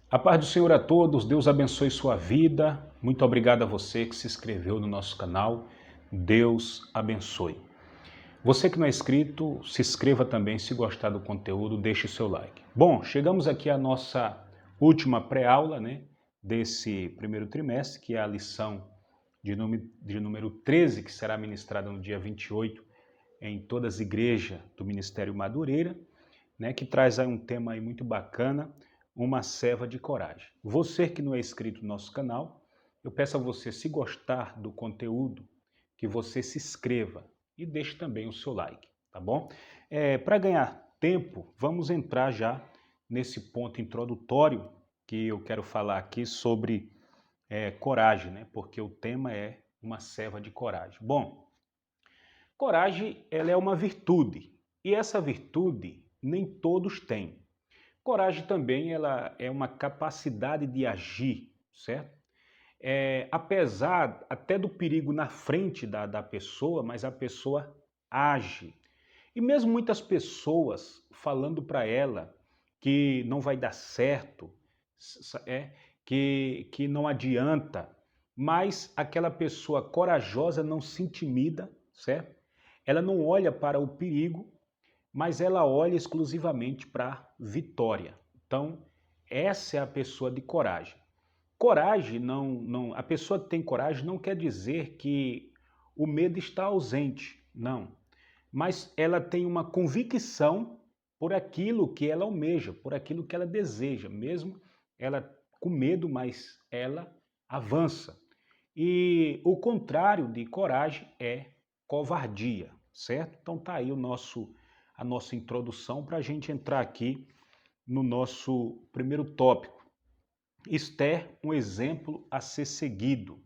A paz do Senhor a todos, Deus abençoe sua vida. Muito obrigado a você que se inscreveu no nosso canal. Deus abençoe. Você que não é inscrito, se inscreva também. Se gostar do conteúdo, deixe o seu like. Bom, chegamos aqui à nossa última pré-aula, desse primeiro trimestre, que é a lição de número 13, que será ministrada no dia 28 em todas as igrejas do Ministério Madureira, que traz aí um tema aí muito bacana, uma serva de coragem. Você que não é inscrito no nosso canal, eu peço a você, se gostar do conteúdo, que você se inscreva e deixe também o seu like, tá bom? Para ganhar tempo, vamos entrar já nesse ponto introdutório que eu quero falar aqui sobre coragem, porque o tema é uma serva de coragem. Bom, coragem ela é uma virtude e essa virtude nem todos têm. Coragem também ela é uma capacidade de agir, certo? Apesar até do perigo na frente da pessoa, mas a pessoa age. E mesmo muitas pessoas falando para ela que não vai dar certo, que não adianta, mas aquela pessoa corajosa não se intimida, certo? Ela não olha para o perigo, mas ela olha exclusivamente para a vitória. Então, essa é a pessoa de coragem. Coragem a pessoa que tem coragem não quer dizer que o medo está ausente, não. Mas ela tem uma convicção por aquilo que ela almeja, por aquilo que ela deseja, mesmo ela com medo, mas ela avança. E o contrário de coragem é covardia, certo? Então tá aí a nossa introdução para a gente entrar aqui no nosso primeiro tópico. Esther, um exemplo a ser seguido.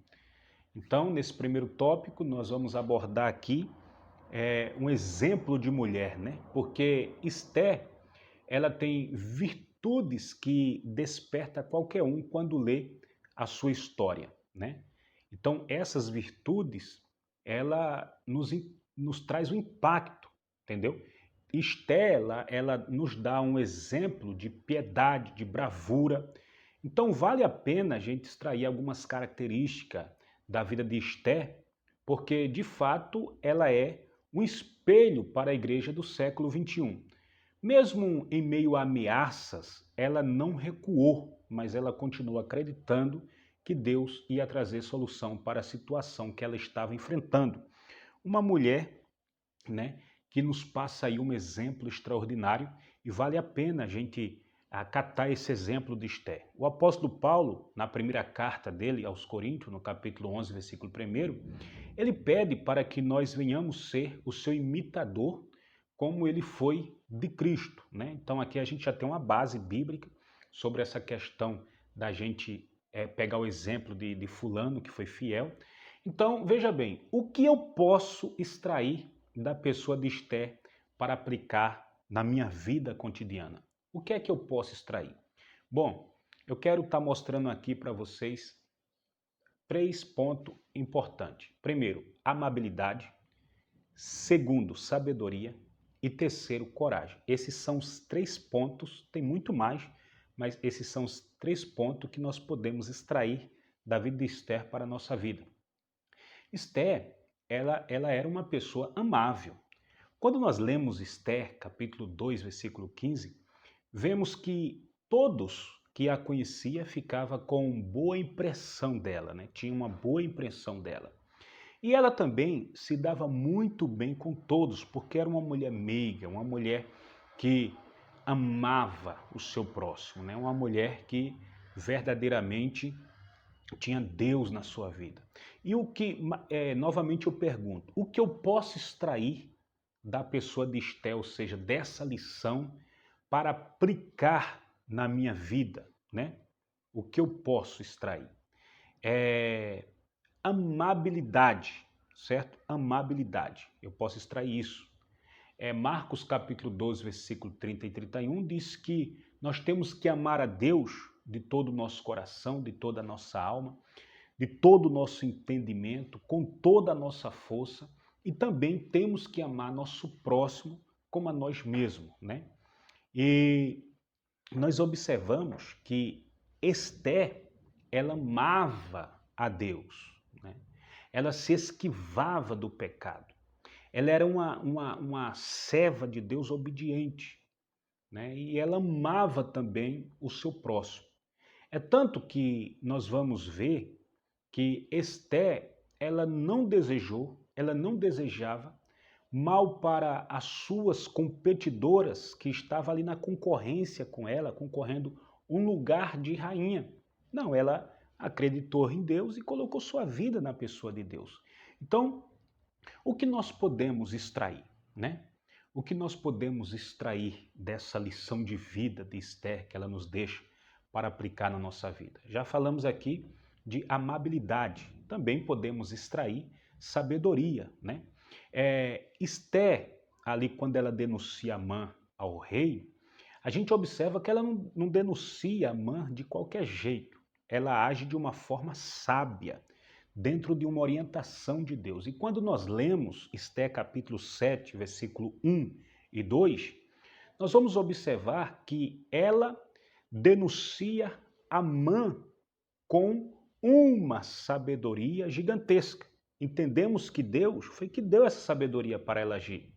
Então, nesse primeiro tópico, nós vamos abordar aqui um exemplo de mulher, Porque Esther, ela tem virtudes que desperta qualquer um quando lê a sua história, Então, essas virtudes, ela nos traz um impacto, entendeu? Esther, ela nos dá um exemplo de piedade, de bravura. Então, vale a pena a gente extrair algumas características da vida de Esther, porque, de fato, ela é um espelho para a igreja do século XXI. Mesmo em meio a ameaças, ela não recuou, mas ela continuou acreditando que Deus ia trazer solução para a situação que ela estava enfrentando. Uma mulher, que nos passa aí um exemplo extraordinário e vale a pena a gente acatar esse exemplo de Esther. O apóstolo Paulo, na primeira carta dele aos Coríntios, no capítulo 11, versículo 1, ele pede para que nós venhamos ser o seu imitador, como ele foi de Cristo, Então aqui a gente já tem uma base bíblica sobre essa questão da gente pegar o exemplo de fulano que foi fiel. Então, veja bem, o que eu posso extrair da pessoa de Esther para aplicar na minha vida cotidiana? O que é que eu posso extrair? Bom, eu quero estar mostrando aqui para vocês 3 pontos importantes. Primeiro, amabilidade. Segundo, sabedoria. E terceiro, coragem. Esses são os 3 pontos, tem muito mais, mas esses são os 3 pontos que nós podemos extrair da vida de Esther para a nossa vida. Esther, ela era uma pessoa amável. Quando nós lemos Esther, capítulo 2, versículo 15, vemos que todos que a conhecia ficavam com boa impressão dela, Tinha uma boa impressão dela. E ela também se dava muito bem com todos, porque era uma mulher meiga, uma mulher que amava o seu próximo, Uma mulher que verdadeiramente tinha Deus na sua vida. E novamente eu pergunto, o que eu posso extrair da pessoa de Esté, ou seja, dessa lição, para aplicar na minha vida, O que eu posso extrair? Amabilidade, certo? Amabilidade. Eu posso extrair isso. Marcos capítulo 12, versículo 30 e 31 diz que nós temos que amar a Deus de todo o nosso coração, de toda a nossa alma, de todo o nosso entendimento, com toda a nossa força, e também temos que amar nosso próximo como a nós mesmos, E nós observamos que Esté, ela amava a Deus, né? Ela se esquivava do pecado. Ela era uma serva de Deus obediente, né? E ela amava também o seu próximo. É tanto que nós vamos ver que Esté, ela não desejava mal para as suas competidoras que estavam ali na concorrência com ela, concorrendo um lugar de rainha. Não, ela acreditou em Deus e colocou sua vida na pessoa de Deus. Então, o que nós podemos extrair, né? O que nós podemos extrair dessa lição de vida de Esther que ela nos deixa para aplicar na nossa vida? Já falamos aqui de amabilidade, também podemos extrair sabedoria, né? Esther, ali quando ela denuncia Amã ao rei, a gente observa que ela não denuncia Amã de qualquer jeito. Ela age de uma forma sábia, dentro de uma orientação de Deus. E quando nós lemos Esther capítulo 7, versículo 1 e 2, nós vamos observar que ela denuncia Amã com uma sabedoria gigantesca. Entendemos que Deus foi que deu essa sabedoria para ela agir,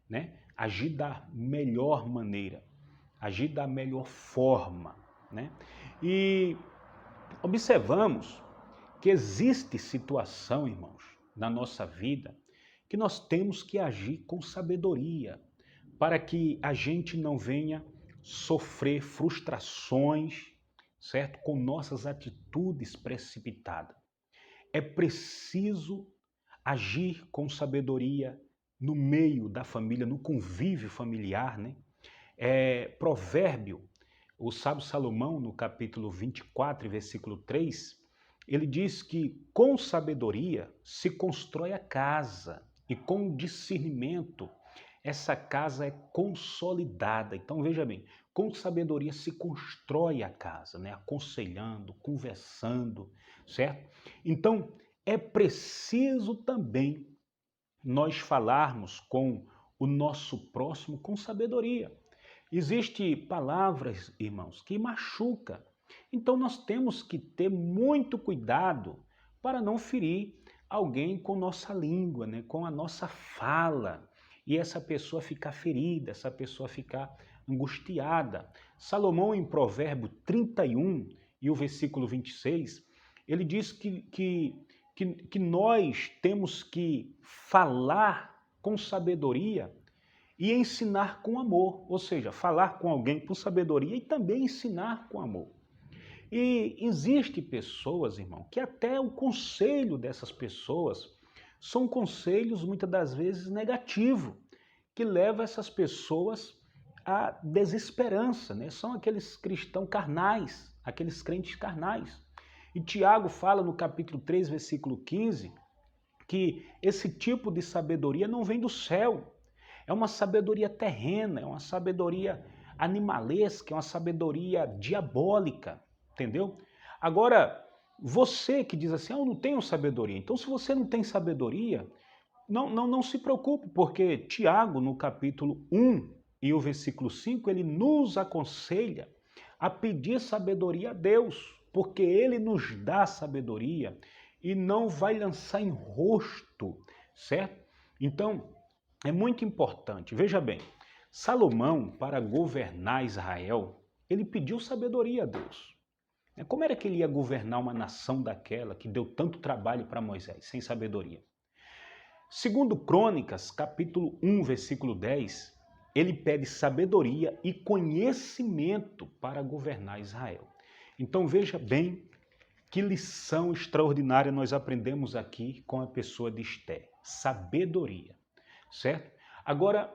né? Agir da melhor maneira, agir da melhor forma, né? E observamos que existe situação, irmãos, na nossa vida que nós temos que agir com sabedoria para que a gente não venha sofrer frustrações, certo? Com nossas atitudes precipitadas. É preciso agir com sabedoria no meio da família, no convívio familiar, né? Provérbio, o sábio Salomão, no capítulo 24, versículo 3, ele diz que com sabedoria se constrói a casa e com discernimento essa casa é consolidada. Então veja bem, com sabedoria se constrói a casa, né? Aconselhando, conversando, certo? Então é preciso também nós falarmos com o nosso próximo com sabedoria. Existem palavras, irmãos, que machucam. Então nós temos que ter muito cuidado para não ferir alguém com nossa língua, né? Com a nossa fala. E essa pessoa ficar ferida, essa pessoa ficar angustiada. Salomão, em Provérbio 31 e o versículo 26, ele diz que nós temos que falar com sabedoria e ensinar com amor, ou seja, falar com alguém com sabedoria e também ensinar com amor. E existe pessoas, irmão, que até o conselho dessas pessoas são conselhos muitas das vezes negativos, que leva essas pessoas à desesperança, né? São aqueles cristãos carnais, aqueles crentes carnais. E Tiago fala no capítulo 3, versículo 15, que esse tipo de sabedoria não vem do céu. É uma sabedoria terrena, é uma sabedoria animalesca, é uma sabedoria diabólica, entendeu? Agora, você que diz assim, eu não tenho sabedoria. Então, se você não tem sabedoria, não se preocupe, porque Tiago, no capítulo 1 e o versículo 5, ele nos aconselha a pedir sabedoria a Deus, porque ele nos dá sabedoria e não vai lançar em rosto, certo? Então, é muito importante. Veja bem, Salomão, para governar Israel, ele pediu sabedoria a Deus. Como era que ele ia governar uma nação daquela que deu tanto trabalho para Moisés, sem sabedoria? Segundo Crônicas, capítulo 1, versículo 10, ele pede sabedoria e conhecimento para governar Israel. Então veja bem que lição extraordinária nós aprendemos aqui com a pessoa de Esté. Sabedoria, certo? Agora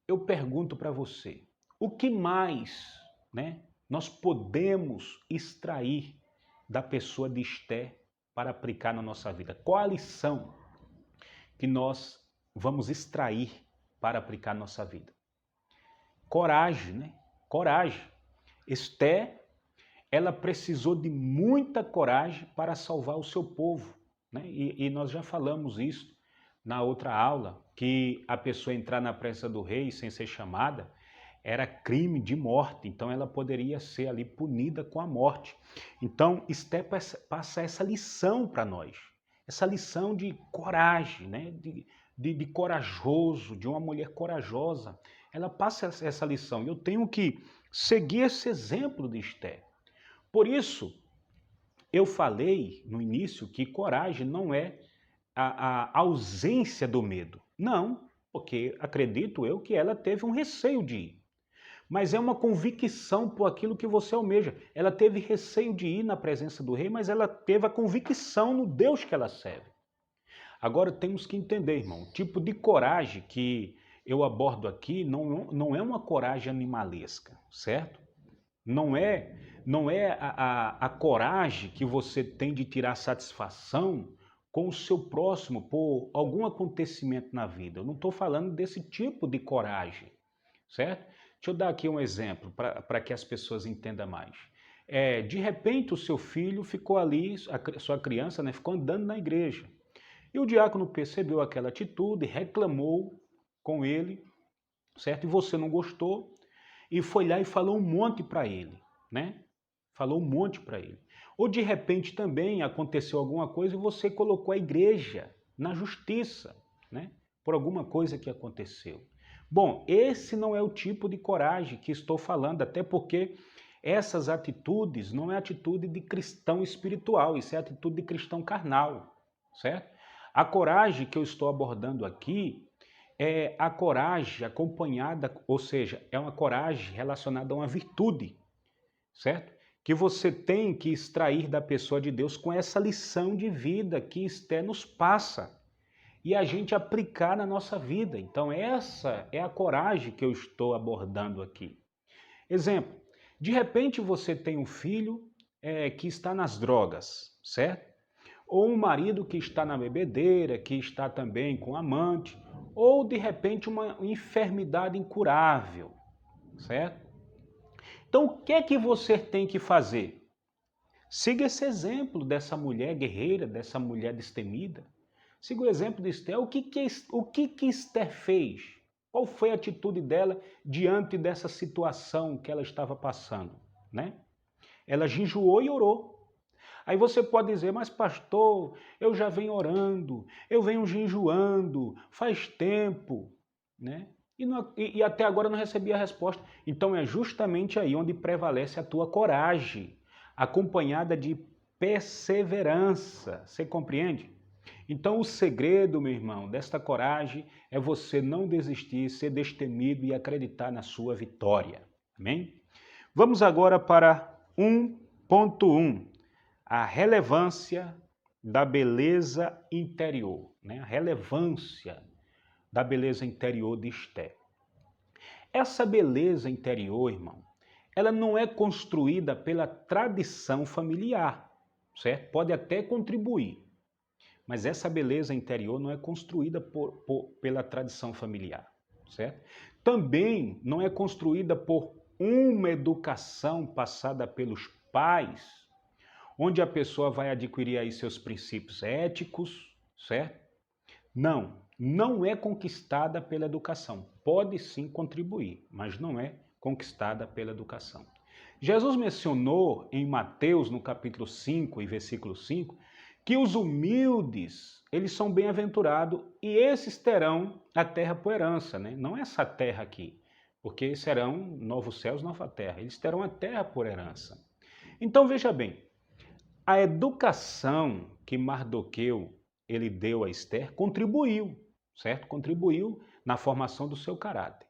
eu pergunto para você, o que mais, né, nós podemos extrair da pessoa de Esté para aplicar na nossa vida? Qual a lição que nós vamos extrair para aplicar na nossa vida? Coragem, né? Coragem. Esté, ela precisou de muita coragem para salvar o seu povo, né? E nós já falamos isso na outra aula, que a pessoa entrar na presença do rei sem ser chamada era crime de morte, então ela poderia ser ali punida com a morte. Então, Esté passa essa lição para nós, essa lição de coragem, né? de corajoso, de uma mulher corajosa. Ela passa essa lição. Eu tenho que seguir esse exemplo de Esté. Por isso, eu falei no início que coragem não é a ausência do medo. Não, porque acredito eu que ela teve um receio de ir. Mas é uma convicção por aquilo que você almeja. Ela teve receio de ir na presença do rei, mas ela teve a convicção no Deus que ela serve. Agora temos que entender, irmão, o tipo de coragem que eu abordo aqui não é uma coragem animalesca, certo? Não é a coragem que você tem de tirar satisfação com o seu próximo por algum acontecimento na vida. Eu não estou falando desse tipo de coragem, certo? Deixa eu dar aqui um exemplo para que as pessoas entendam mais. De repente o seu filho ficou ali, a sua criança, né, ficou andando na igreja. E o diácono percebeu aquela atitude, reclamou com ele, certo? E você não gostou e foi lá e falou um monte para ele, né? Falou um monte para ele. Ou de repente também aconteceu alguma coisa e você colocou a igreja na justiça, né? Por alguma coisa que aconteceu. Bom, esse não é o tipo de coragem que estou falando, até porque essas atitudes não é atitude de cristão espiritual, isso é atitude de cristão carnal, certo? A coragem que eu estou abordando aqui é a coragem acompanhada, ou seja, é uma coragem relacionada a uma virtude, certo? Que você tem que extrair da pessoa de Deus com essa lição de vida que Esté nos passa e a gente aplicar na nossa vida. Então essa é a coragem que eu estou abordando aqui. Exemplo, de repente você tem um filho que está nas drogas, certo? Ou um marido que está na bebedeira, que está também com amante, ou de repente uma enfermidade incurável, certo? Então o que é que você tem que fazer? Siga esse exemplo dessa mulher guerreira, dessa mulher destemida. Siga o exemplo de Esther. O que Esther fez? Qual foi a atitude dela diante dessa situação que ela estava passando, né? Ela jejuou e orou. Aí você pode dizer, mas pastor, eu já venho orando, eu venho jejuando, faz tempo, né? E até agora não recebi a resposta. Então é justamente aí onde prevalece a tua coragem, acompanhada de perseverança. Você compreende? Então o segredo, meu irmão, desta coragem é você não desistir, ser destemido e acreditar na sua vitória. Amém? Vamos agora para 1.1. A relevância da beleza interior, né? A relevância da beleza interior de Esté. Essa beleza interior, irmão, ela não é construída pela tradição familiar, certo? Pode até contribuir, mas essa beleza interior não é construída pela tradição familiar, certo? Também não é construída por uma educação passada pelos pais, onde a pessoa vai adquirir aí seus princípios éticos, certo? Não é conquistada pela educação. Pode sim contribuir, mas não é conquistada pela educação. Jesus mencionou em Mateus, no capítulo 5 e versículo 5, que os humildes, eles são bem-aventurados e esses terão a terra por herança, né? Não essa terra aqui, porque serão novos céus, nova terra. Eles terão a terra por herança. Então veja bem, a educação que Mardoqueu ele deu a Esther contribuiu, certo? Contribuiu na formação do seu caráter.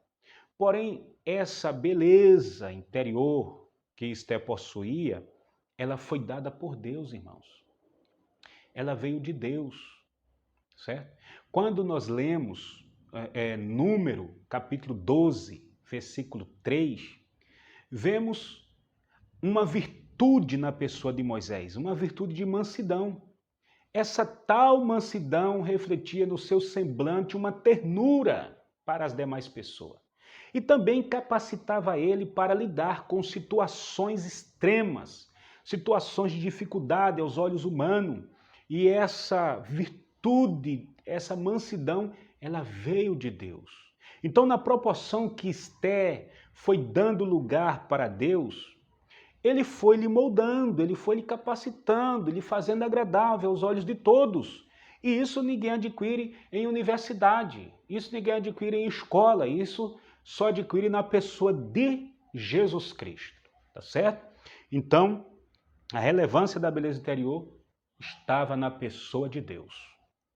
Porém, essa beleza interior que Esther possuía, ela foi dada por Deus, irmãos. Ela veio de Deus, certo? Quando nós lemos Número, capítulo 12, versículo 3, vemos uma virtude na pessoa de Moisés, uma virtude de mansidão. Essa tal mansidão refletia no seu semblante uma ternura para as demais pessoas. E também capacitava ele para lidar com situações extremas, situações de dificuldade aos olhos humanos. E essa virtude, essa mansidão, ela veio de Deus. Então, na proporção que Esther foi dando lugar para Deus, ele foi lhe moldando, ele foi lhe capacitando, lhe fazendo agradável aos olhos de todos. E isso ninguém adquire em universidade, isso ninguém adquire em escola, isso só adquire na pessoa de Jesus Cristo, tá certo? Então, a relevância da beleza interior estava na pessoa de Deus.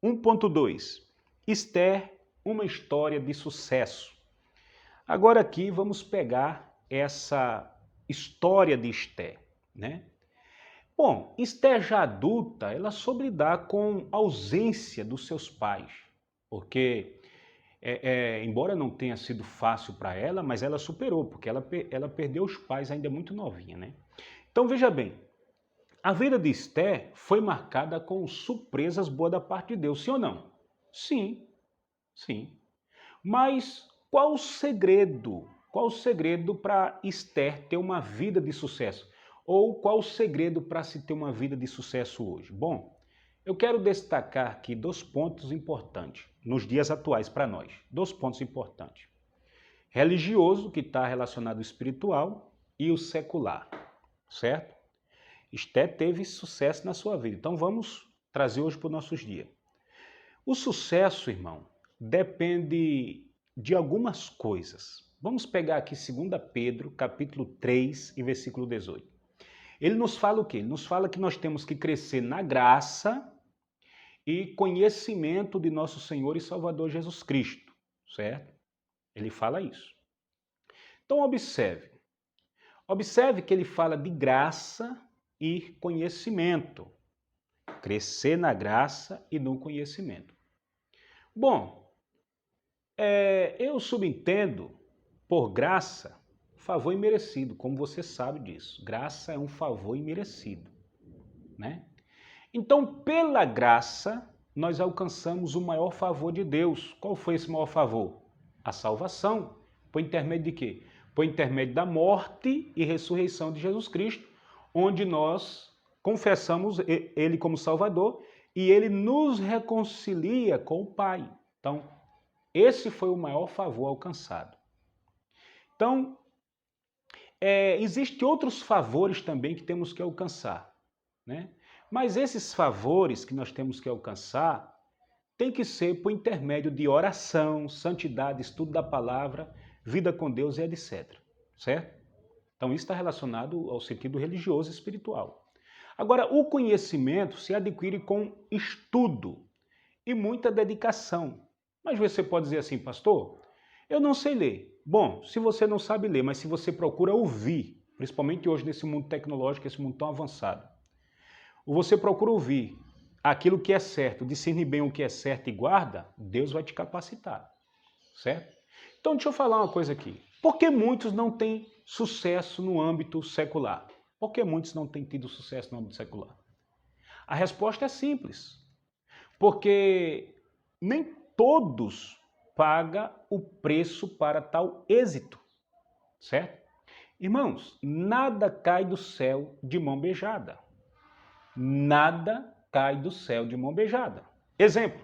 1.2. Esther, uma história de sucesso. Agora aqui vamos pegar essa história de Esther, né? Bom, Esther já adulta, ela soube lidar com a ausência dos seus pais, porque, embora não tenha sido fácil para ela, mas ela superou, porque ela perdeu os pais ainda muito novinha, né? Então veja bem, a vida de Esther foi marcada com surpresas boas da parte de Deus, sim ou não? Sim, sim. Mas qual o segredo? Qual o segredo para Esther ter uma vida de sucesso? Ou qual o segredo para se ter uma vida de sucesso hoje? Bom, eu quero destacar aqui 2 pontos importantes nos dias atuais para nós. 2 pontos importantes. Religioso, que está relacionado ao espiritual, e o secular, certo? Esther teve sucesso na sua vida. Então vamos trazer hoje para os nossos dias. O sucesso, irmão, depende de algumas coisas. Vamos pegar aqui 2 Pedro, capítulo 3 e versículo 18. Ele nos fala o quê? Ele nos fala que nós temos que crescer na graça e conhecimento de nosso Senhor e Salvador Jesus Cristo, certo? Ele fala isso. Então observe. Observe que ele fala de graça e conhecimento. Crescer na graça e no conhecimento. Bom, eu subentendo por graça, favor imerecido, como você sabe disso. Graça é um favor imerecido, né? Então, pela graça, nós alcançamos o maior favor de Deus. Qual foi esse maior favor? A salvação. Por intermédio de quê? Por intermédio da morte e ressurreição de Jesus Cristo, onde nós confessamos Ele como Salvador e Ele nos reconcilia com o Pai. Então, esse foi o maior favor alcançado. Então, existem outros favores também que temos que alcançar, né? Mas esses favores que nós temos que alcançar tem que ser por intermédio de oração, santidade, estudo da palavra, vida com Deus e etc. Certo? Então isso está relacionado ao sentido religioso e espiritual. Agora, o conhecimento se adquire com estudo e muita dedicação. Mas você pode dizer assim, pastor, eu não sei ler. Bom, se você não sabe ler, mas se você procura ouvir, principalmente hoje nesse mundo tecnológico, esse mundo tão avançado, você procura ouvir aquilo que é certo, discernir bem o que é certo e guarda, Deus vai te capacitar, certo? Então deixa eu falar uma coisa aqui. Por que muitos não têm sucesso no âmbito secular? Por que muitos não têm tido sucesso no âmbito secular? A resposta é simples. Porque nem todos pagam o preço para tal êxito, certo? Irmãos, nada cai do céu de mão beijada. Nada cai do céu de mão beijada. Exemplo,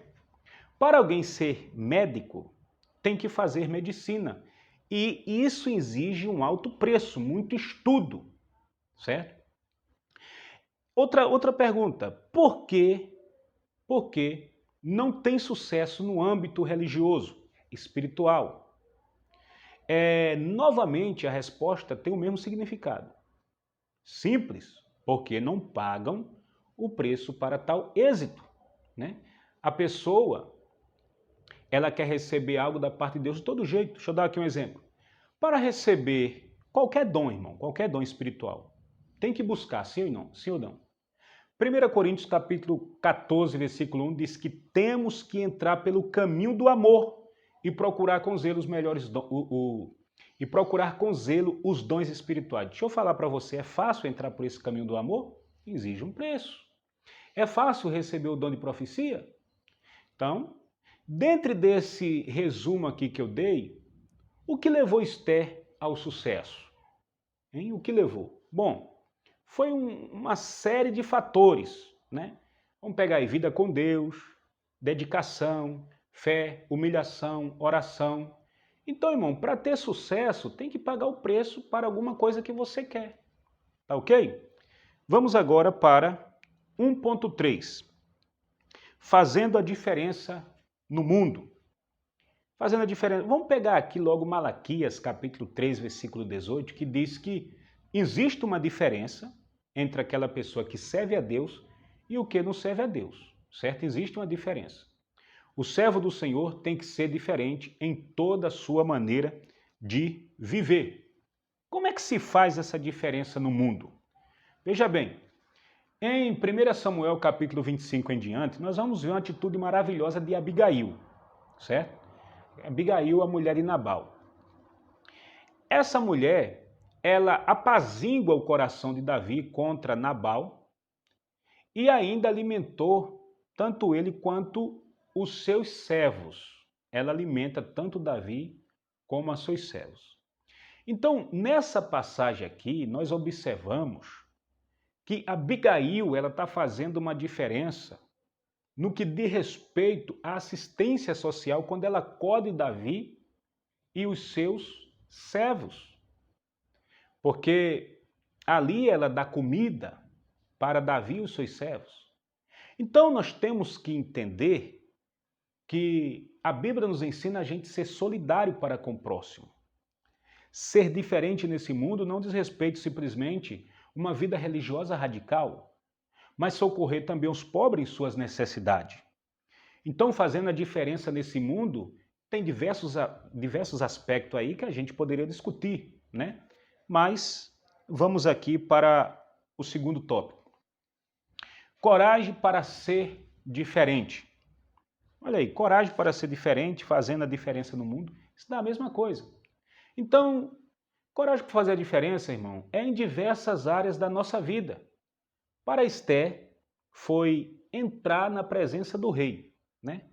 para alguém ser médico, tem que fazer medicina. E isso exige um alto preço, muito estudo, certo? Outra pergunta, por que não tem sucesso no âmbito religioso, espiritual? Novamente, a resposta tem o mesmo significado. Simples, porque não pagam o preço para tal êxito, né? A pessoa, ela quer receber algo da parte de Deus de todo jeito. Deixa eu dar aqui um exemplo. Para receber qualquer dom, irmão, qualquer dom espiritual, tem que buscar, sim ou não? Sim ou não? 1 Coríntios capítulo 14, versículo 1 diz que temos que entrar pelo caminho do amor e procurar com zelo os melhores e procurar com zelo os dons espirituais. Deixa eu falar para você, é fácil entrar por esse caminho do amor? Exige um preço. É fácil receber o dom de profecia? Então, dentro desse resumo aqui que eu dei, o que levou Esther ao sucesso? Hein? O que levou? Bom, foi uma série de fatores, né? Vamos pegar aí vida com Deus, dedicação, fé, humilhação, oração Então, irmão, para ter sucesso, tem que pagar o preço para alguma coisa que você quer. Tá ok? Vamos agora para 1.3. Fazendo a diferença no mundo. Fazendo a diferença. Vamos pegar aqui logo Malaquias, capítulo 3, versículo 18, que diz que existe uma diferença entre aquela pessoa que serve a Deus e o que não serve a Deus, certo? Existe uma diferença. O servo do Senhor tem que ser diferente em toda a sua maneira de viver. Como é que se faz essa diferença no mundo? Veja bem, em 1 Samuel capítulo 25 em diante, nós vamos ver uma atitude maravilhosa de Abigail, certo? Abigail, a mulher de Nabal. Essa mulher, ela apazigua o coração de Davi contra Nabal e ainda alimentou tanto ele quanto os seus servos. Ela alimenta tanto Davi como os seus servos. Então, nessa passagem aqui, nós observamos que Abigail ela está fazendo uma diferença no que diz respeito à assistência social quando ela acolhe Davi e os seus servos. Porque ali ela dá comida para Davi e os seus servos. Então nós temos que entender que a Bíblia nos ensina a gente ser solidário para com o próximo. Ser diferente nesse mundo não diz respeito simplesmente a uma vida religiosa radical, mas socorrer também os pobres em suas necessidades. Então, fazendo a diferença nesse mundo, tem diversos aspectos aí que a gente poderia discutir, né? Mas vamos aqui para o segundo tópico. Coragem para ser diferente. Olha aí, coragem para ser diferente, fazendo a diferença no mundo, isso dá a mesma coisa. Então, coragem para fazer a diferença, irmão, é em diversas áreas da nossa vida. Para Esther, foi entrar na presença do rei, né?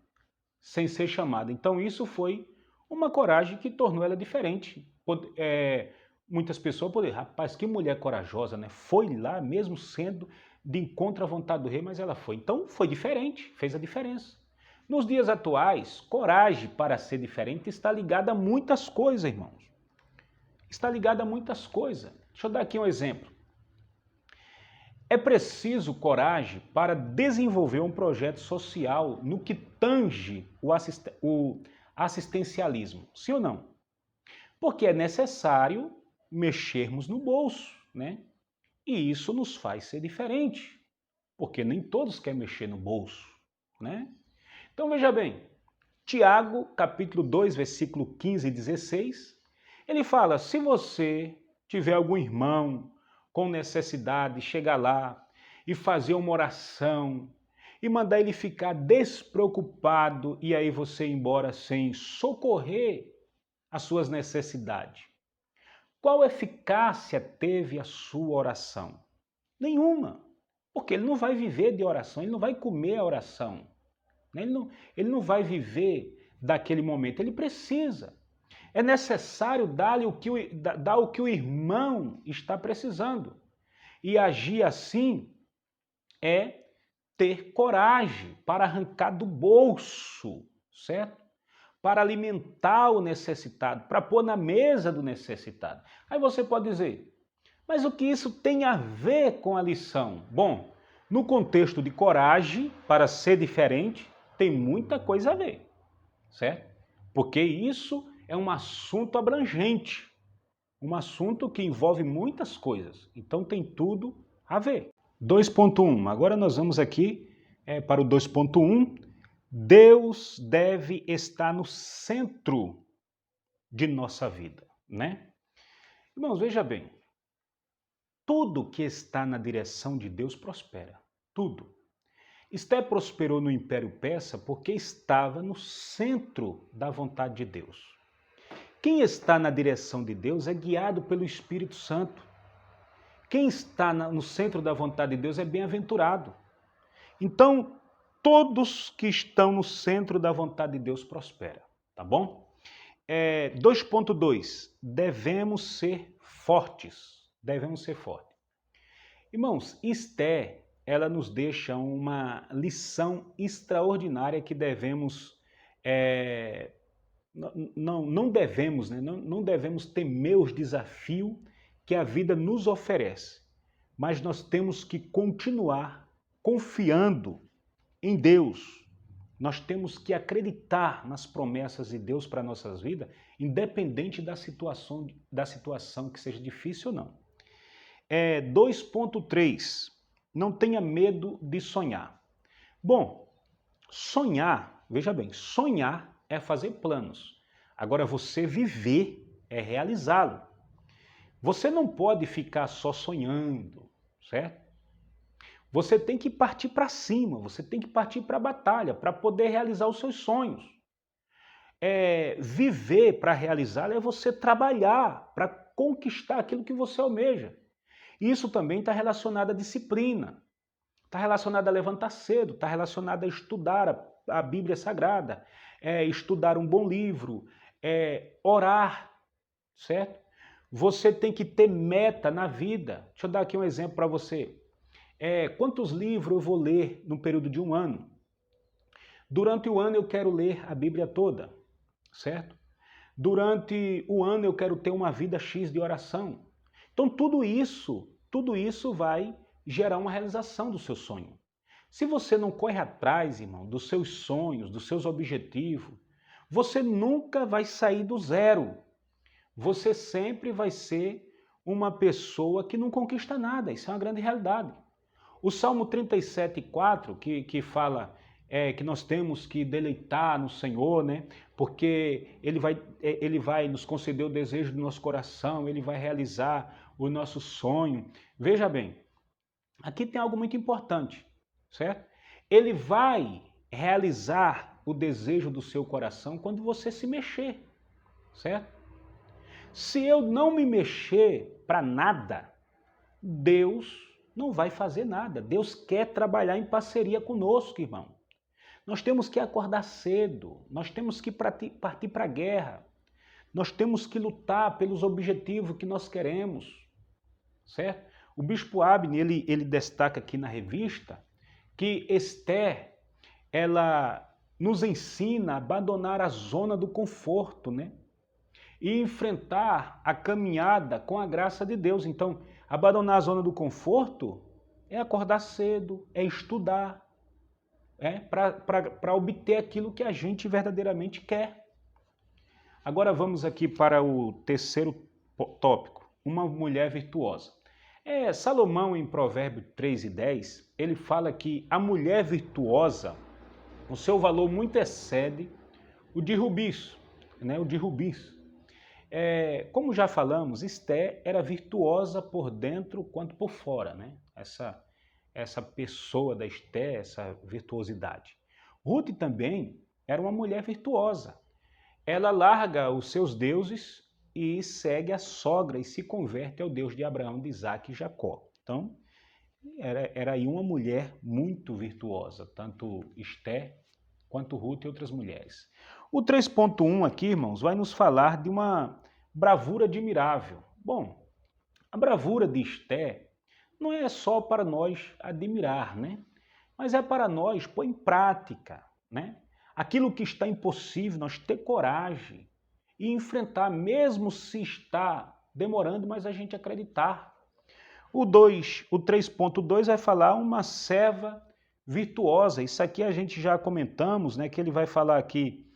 Sem ser chamada. Então, isso foi uma coragem que tornou ela diferente. Muitas pessoas podem, rapaz, que mulher corajosa, né? Foi lá, mesmo sendo de encontro à vontade do rei, mas ela foi. Então, foi diferente, fez a diferença. Nos dias atuais, coragem para ser diferente está ligada a muitas coisas, irmãos. Está ligada a muitas coisas. Deixa eu dar aqui um exemplo. É preciso coragem para desenvolver um projeto social no que tange o assistencialismo, sim ou não? Porque é necessário mexermos no bolso, né? E isso nos faz ser diferente, porque nem todos querem mexer no bolso, né? Então veja bem, Tiago, capítulo 2, versículo 15 e 16, ele fala, se você tiver algum irmão com necessidade, chegar lá e fazer uma oração e mandar ele ficar despreocupado e aí você ir embora sem socorrer as suas necessidades. Qual eficácia teve a sua oração? Nenhuma, porque ele não vai viver de oração, ele não vai comer a oração, né? Ele não vai viver daquele momento, ele precisa. É necessário dar o que o irmão está precisando. E agir assim é ter coragem para arrancar do bolso, certo? Para alimentar o necessitado, para pôr na mesa do necessitado. Aí você pode dizer, mas o que isso tem a ver com a lição? Bom, no contexto de coragem para ser diferente, tem muita coisa a ver, certo? Porque isso é um assunto abrangente, um assunto que envolve muitas coisas, então tem tudo a ver. 2.1, agora nós vamos aqui para o 2.1, Deus deve estar no centro de nossa vida, né? Irmãos, veja bem, tudo que está na direção de Deus prospera, tudo. Esther prosperou no Império Persa porque estava no centro da vontade de Deus. Quem está na direção de Deus é guiado pelo Espírito Santo. Quem está no centro da vontade de Deus é bem-aventurado. Então, todos que estão no centro da vontade de Deus prosperam, tá bom? 2.2, devemos ser fortes. Devemos ser fortes. Irmãos, Esther, ela nos deixa uma lição extraordinária que devemos não devemos, né? Não devemos temer os desafios que a vida nos oferece, mas nós temos que continuar confiando em Deus. Nós temos que acreditar nas promessas de Deus para nossas vidas, independente da situação que seja difícil ou não. 2.3. Não tenha medo de sonhar. Bom, sonhar, veja bem, sonhar é fazer planos. Agora você viver é realizá-lo. Você não pode ficar só sonhando, certo? Você tem que partir para cima, você tem que partir para a batalha para poder realizar os seus sonhos. Viver para realizá-lo é você trabalhar para conquistar aquilo que você almeja. Isso também está relacionado à disciplina, está relacionado a levantar cedo, está relacionado a estudar a Bíblia Sagrada, estudar um bom livro, orar, certo? Você tem que ter meta na vida. Deixa eu dar aqui um exemplo para você. Quantos livros eu vou ler no período de um ano? Durante o ano eu quero ler a Bíblia toda, certo? Durante o ano eu quero ter uma vida X de oração. Então tudo isso vai gerar uma realização do seu sonho. Se você não corre atrás, irmão, dos seus sonhos, dos seus objetivos, você nunca vai sair do zero. Você sempre vai ser uma pessoa que não conquista nada. Isso é uma grande realidade. O Salmo 37,4, que fala que nós temos que deleitar no Senhor, né? Porque Ele vai nos conceder o desejo do nosso coração, Ele vai realizar o nosso sonho. Veja bem, aqui tem algo muito importante, certo? Ele vai realizar o desejo do seu coração quando você se mexer, certo? Se eu não me mexer para nada, Deus não vai fazer nada. Deus quer trabalhar em parceria conosco, irmão. Nós temos que acordar cedo, nós temos que partir para a guerra, nós temos que lutar pelos objetivos que nós queremos, certo? O Bispo Abner, ele destaca aqui na revista que Esther, ela nos ensina a abandonar a zona do conforto, né? E enfrentar a caminhada com a graça de Deus. Então, abandonar a zona do conforto é acordar cedo, é estudar, para obter aquilo que a gente verdadeiramente quer. Agora vamos aqui para o terceiro tópico, uma mulher virtuosa. Salomão, em Provérbios 3:10, ele fala que a mulher virtuosa, o seu valor muito excede o de rubis, né? O de rubis. Como já falamos, Esther era virtuosa por dentro quanto por fora, né? Essa pessoa da Esther, essa virtuosidade. Ruth também era uma mulher virtuosa. Ela larga os seus deuses e segue a sogra e se converte ao Deus de Abraão, de Isaac e Jacó. Então, era aí uma mulher muito virtuosa, tanto Esther quanto Ruth e outras mulheres. O 3.1 aqui, irmãos, vai nos falar de uma bravura admirável. Bom, a bravura de Esther não é só para nós admirar, né? Mas é para nós pôr em prática, né? Aquilo que está impossível, nós ter coragem e enfrentar, mesmo se está demorando, mas a gente acreditar. O 3.2 vai falar uma serva virtuosa. Isso aqui a gente já comentamos, né? Que ele vai falar aqui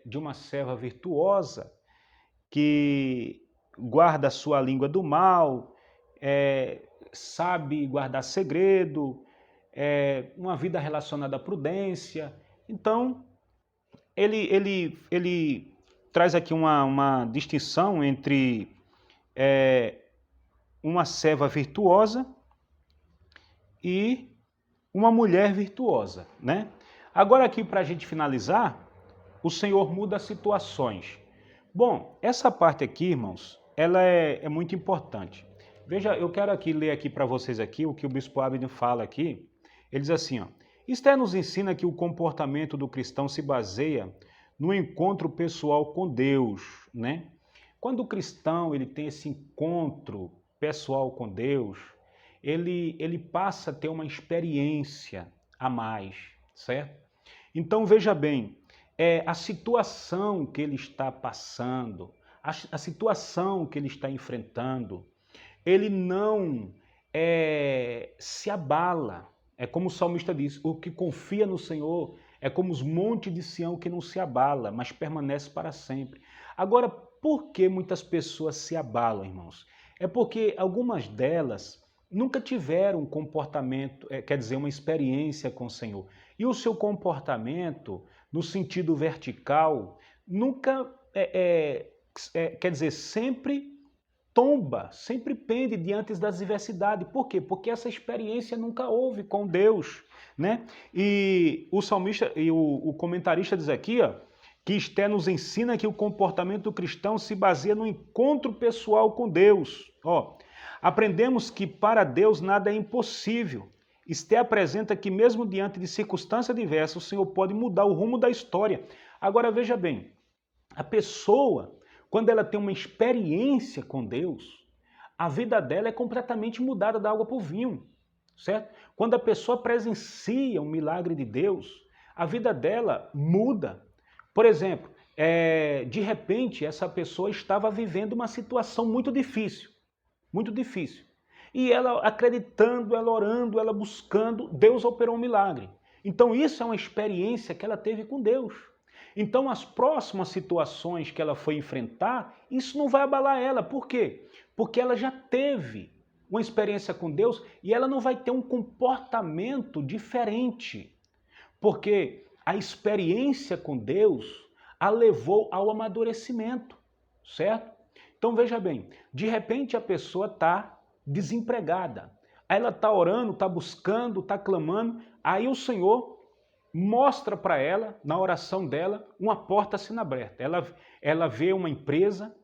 de uma serva virtuosa que guarda a sua língua do mal, sabe guardar segredo, uma vida relacionada à prudência. Então, ele traz aqui uma distinção entre uma serva virtuosa e uma mulher virtuosa, né? Agora aqui, para a gente finalizar, o Senhor muda situações. Bom, essa parte aqui, irmãos, ela é muito importante. Veja, eu quero aqui ler aqui para vocês aqui o que o Bispo Abner fala aqui. Ele diz assim, ó: Esther nos ensina que o comportamento do cristão se baseia no encontro pessoal com Deus, né? Quando o cristão ele tem esse encontro pessoal com Deus, ele passa a ter uma experiência a mais, certo? Então veja bem, a situação que ele está passando, a situação que ele está enfrentando, ele não se abala. É como o salmista diz, o que confia no Senhor é como os montes de Sião que não se abala, mas permanece para sempre. Agora, por que muitas pessoas se abalam, irmãos? É porque algumas delas nunca tiveram um comportamento, quer dizer, uma experiência com o Senhor. E o seu comportamento, no sentido vertical, nunca, quer dizer, sempre tomba, sempre pende diante das diversidades. Por quê? Porque essa experiência nunca houve com Deus, né? E o salmista e o comentarista diz aqui, ó, que Esté nos ensina que o comportamento cristão se baseia no encontro pessoal com Deus. Ó, aprendemos que para Deus nada é impossível. Esté apresenta que mesmo diante de circunstâncias diversas, o Senhor pode mudar o rumo da história. Agora veja bem, a pessoa, quando ela tem uma experiência com Deus, a vida dela é completamente mudada da água para o vinho, certo? Quando a pessoa presencia um milagre de Deus, a vida dela muda. Por exemplo, de repente essa pessoa estava vivendo uma situação muito difícil, muito difícil. E ela acreditando, ela orando, ela buscando, Deus operou um milagre. Então isso é uma experiência que ela teve com Deus. Então, as próximas situações que ela foi enfrentar, isso não vai abalar ela. Por quê? Porque ela já teve uma experiência com Deus e ela não vai ter um comportamento diferente. Porque a experiência com Deus a levou ao amadurecimento, certo? Então, veja bem, de repente a pessoa está desempregada. Aí ela está orando, está buscando, está clamando, aí o Senhor mostra para ela, na oração dela, uma porta sendo aberta. Ela vê uma empresa,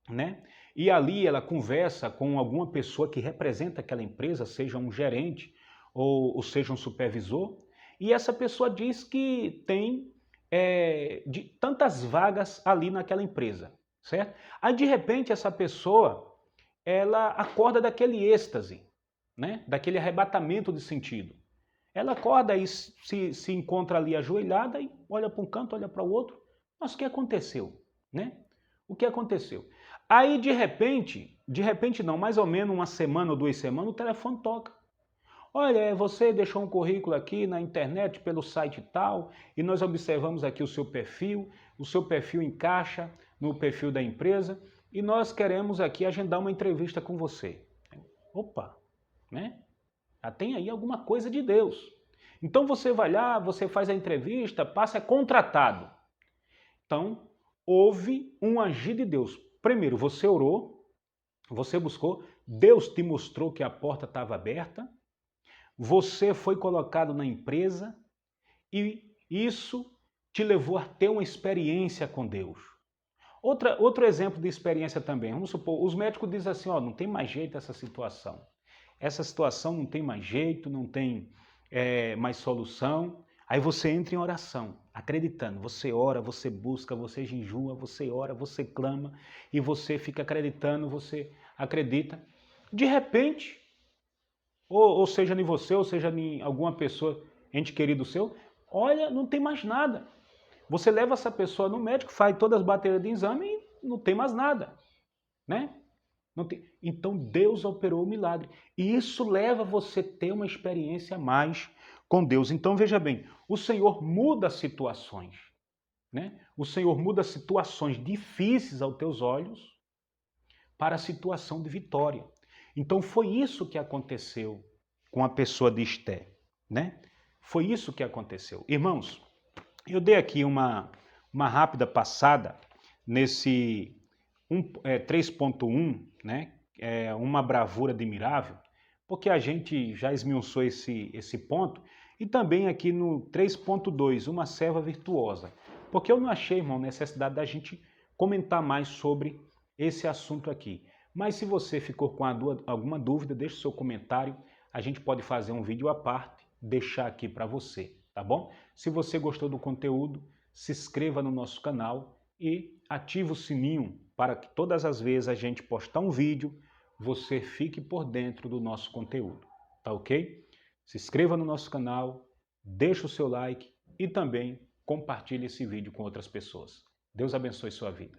né? E ali ela conversa com alguma pessoa que representa aquela empresa, seja um gerente ou seja um supervisor, e essa pessoa diz que tem de tantas vagas ali naquela empresa, certo? Aí de repente essa pessoa, ela acorda daquele êxtase, né? Daquele arrebatamento de sentido. Ela acorda e se encontra ali ajoelhada e olha para um canto, olha para o outro. Mas o que aconteceu? Né? O que aconteceu? Aí, de repente não, mais ou menos uma semana ou 2 semanas, o telefone toca. Olha, você deixou um currículo aqui na internet, pelo site tal, e nós observamos aqui o seu perfil encaixa no perfil da empresa, e nós queremos aqui agendar uma entrevista com você. Opa, né? Já tem aí alguma coisa de Deus. Então você vai lá, você faz a entrevista, passa, é contratado. Então, houve um agir de Deus. Primeiro, você orou, você buscou, Deus te mostrou que a porta estava aberta, você foi colocado na empresa e isso te levou a ter uma experiência com Deus. Outro exemplo de experiência também, vamos supor, os médicos dizem assim, ó, não tem mais jeito essa situação. Essa situação não tem mais jeito, não tem mais solução. Aí você entra em oração, acreditando. Você ora, você busca, você jejua, você ora, você clama e você fica acreditando, você acredita. De repente, ou seja em você, ou seja em alguma pessoa, ente querido seu, olha, não tem mais nada. Você leva essa pessoa no médico, faz todas as baterias de exame e não tem mais nada, né? Então Deus operou o milagre. E isso leva você a ter uma experiência a mais com Deus. Então veja bem, o Senhor muda situações, né? O Senhor muda situações difíceis aos teus olhos para a situação de vitória. Então foi isso que aconteceu com a pessoa de Esté, né? Foi isso que aconteceu. Irmãos, eu dei aqui uma rápida passada nesse 3.1, né? Uma bravura admirável, porque a gente já esmiuçou esse ponto, e também aqui no 3.2, uma serva virtuosa, porque eu não achei, irmão, necessidade da gente comentar mais sobre esse assunto aqui. Mas se você ficou com alguma dúvida, deixe seu comentário, a gente pode fazer um vídeo à parte, deixar aqui para você, tá bom? Se você gostou do conteúdo, se inscreva no nosso canal e ative o sininho para que todas as vezes a gente postar um vídeo, você fique por dentro do nosso conteúdo, tá ok? Se inscreva no nosso canal, deixe o seu like e também compartilhe esse vídeo com outras pessoas. Deus abençoe sua vida.